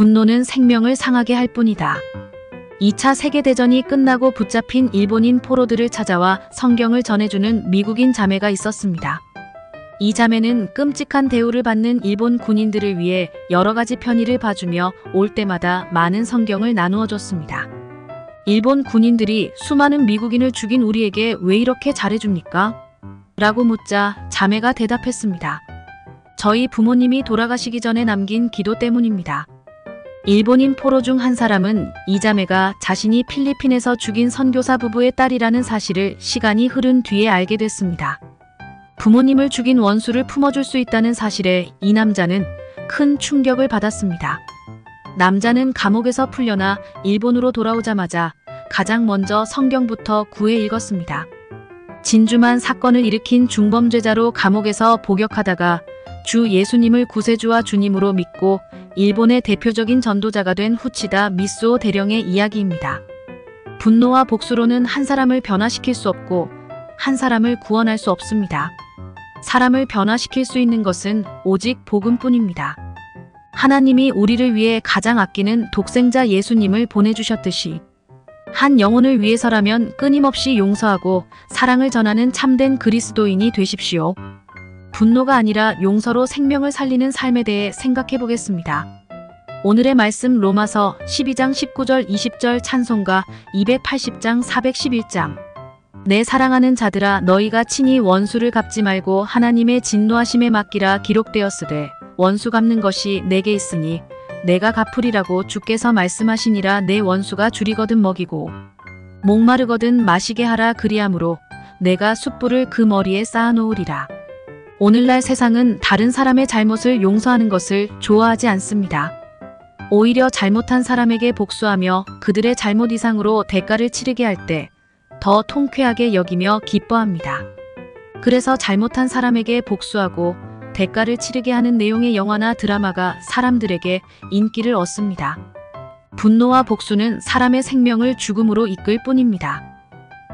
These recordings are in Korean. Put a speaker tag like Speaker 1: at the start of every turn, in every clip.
Speaker 1: 분노는 생명을 상하게 할 뿐이다. 2차 세계대전이 끝나고 붙잡힌 일본인 포로들을 찾아와 성경을 전해주는 미국인 자매가 있었습니다. 이 자매는 끔찍한 대우를 받는 일본 군인들을 위해 여러 가지 편의를 봐주며 올 때마다 많은 성경을 나누어 줬습니다. 일본 군인들이 수많은 미국인을 죽인 우리에게 왜 이렇게 잘해줍니까? 라고 묻자 자매가 대답했습니다. 저희 부모님이 돌아가시기 전에 남긴 기도 때문입니다. 일본인 포로 중 한 사람은 이 자매가 자신이 필리핀에서 죽인 선교사 부부의 딸이라는 사실을 시간이 흐른 뒤에 알게 됐습니다. 부모님을 죽인 원수를 품어줄 수 있다는 사실에 이 남자는 큰 충격을 받았습니다. 남자는 감옥에서 풀려나 일본으로 돌아오자마자 가장 먼저 성경부터 구해 읽었습니다. 진주만 사건을 일으킨 중범죄자로 감옥에서 복역하다가 주 예수님을 구세주와 주님으로 믿고 일본의 대표적인 전도자가 된 후치다 미쓰오 대령의 이야기입니다. 분노와 복수로는 한 사람을 변화시킬 수 없고 한 사람을 구원할 수 없습니다. 사람을 변화시킬 수 있는 것은 오직 복음뿐입니다. 하나님이 우리를 위해 가장 아끼는 독생자 예수님을 보내주셨듯이 한 영혼을 위해서라면 끊임없이 용서하고 사랑을 전하는 참된 그리스도인이 되십시오. 분노가 아니라 용서로 생명을 살리는 삶에 대해 생각해 보겠습니다. 오늘의 말씀 로마서 12장 19절 20절 찬송가 280장 411장. 내 사랑하는 자들아 너희가 친히 원수를 갚지 말고 하나님의 진노하심에 맡기라. 기록되었으되 원수 갚는 것이 내게 있으니 내가 갚으리라고 주께서 말씀하시니라. 내 원수가 줄이거든 먹이고 목마르거든 마시게 하라. 그리함으로 내가 숯불을 그 머리에 쌓아놓으리라. 오늘날 세상은 다른 사람의 잘못을 용서하는 것을 좋아하지 않습니다. 오히려 잘못한 사람에게 복수하며 그들의 잘못 이상으로 대가를 치르게 할 때 더 통쾌하게 여기며 기뻐합니다. 그래서 잘못한 사람에게 복수하고 대가를 치르게 하는 내용의 영화나 드라마가 사람들에게 인기를 얻습니다. 분노와 복수는 사람의 생명을 죽음으로 이끌 뿐입니다.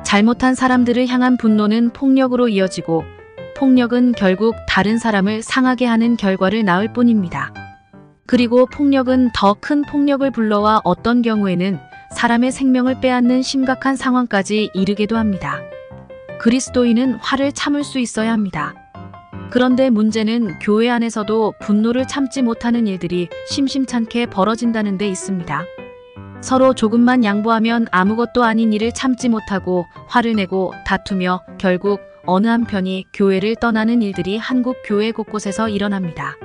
Speaker 1: 잘못한 사람들을 향한 분노는 폭력으로 이어지고 폭력은 결국 다른 사람을 상하게 하는 결과를 낳을 뿐입니다. 그리고 폭력은 더 큰 폭력을 불러와 어떤 경우에는 사람의 생명을 빼앗는 심각한 상황까지 이르게도 합니다. 그리스도인은 화를 참을 수 있어야 합니다. 그런데 문제는 교회 안에서도 분노를 참지 못하는 일들이 심심찮게 벌어진다는 데 있습니다. 서로 조금만 양보하면 아무것도 아닌 일을 참지 못하고 화를 내고 다투며 결국 어느 한편이 교회를 떠나는 일들이 한국 교회 곳곳에서 일어납니다.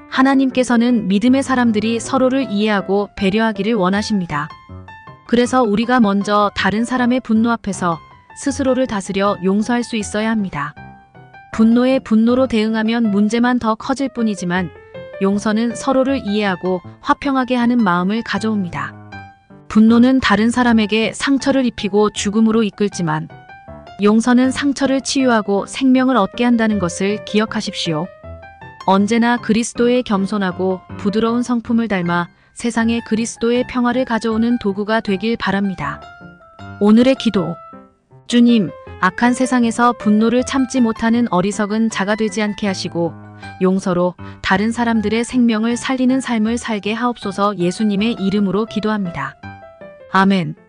Speaker 1: 하나님께서는 믿음의 사람들이 서로를 이해하고 배려하기를 원하십니다. 그래서 우리가 먼저 다른 사람의 분노 앞에서 스스로를 다스려 용서할 수 있어야 합니다. 분노에 분노로 대응하면 문제만 더 커질 뿐이지만 용서는 서로를 이해하고 화평하게 하는 마음을 가져옵니다. 분노는 다른 사람에게 상처를 입히고 죽음으로 이끌지만 용서는 상처를 치유하고 생명을 얻게 한다는 것을 기억하십시오. 언제나 그리스도의 겸손하고 부드러운 성품을 닮아 세상에 그리스도의 평화를 가져오는 도구가 되길 바랍니다. 오늘의 기도. 주님, 악한 세상에서 분노를 참지 못하는 어리석은 자가 되지 않게 하시고 용서로 다른 사람들의 생명을 살리는 삶을 살게 하옵소서. 예수님의 이름으로 기도합니다. 아멘.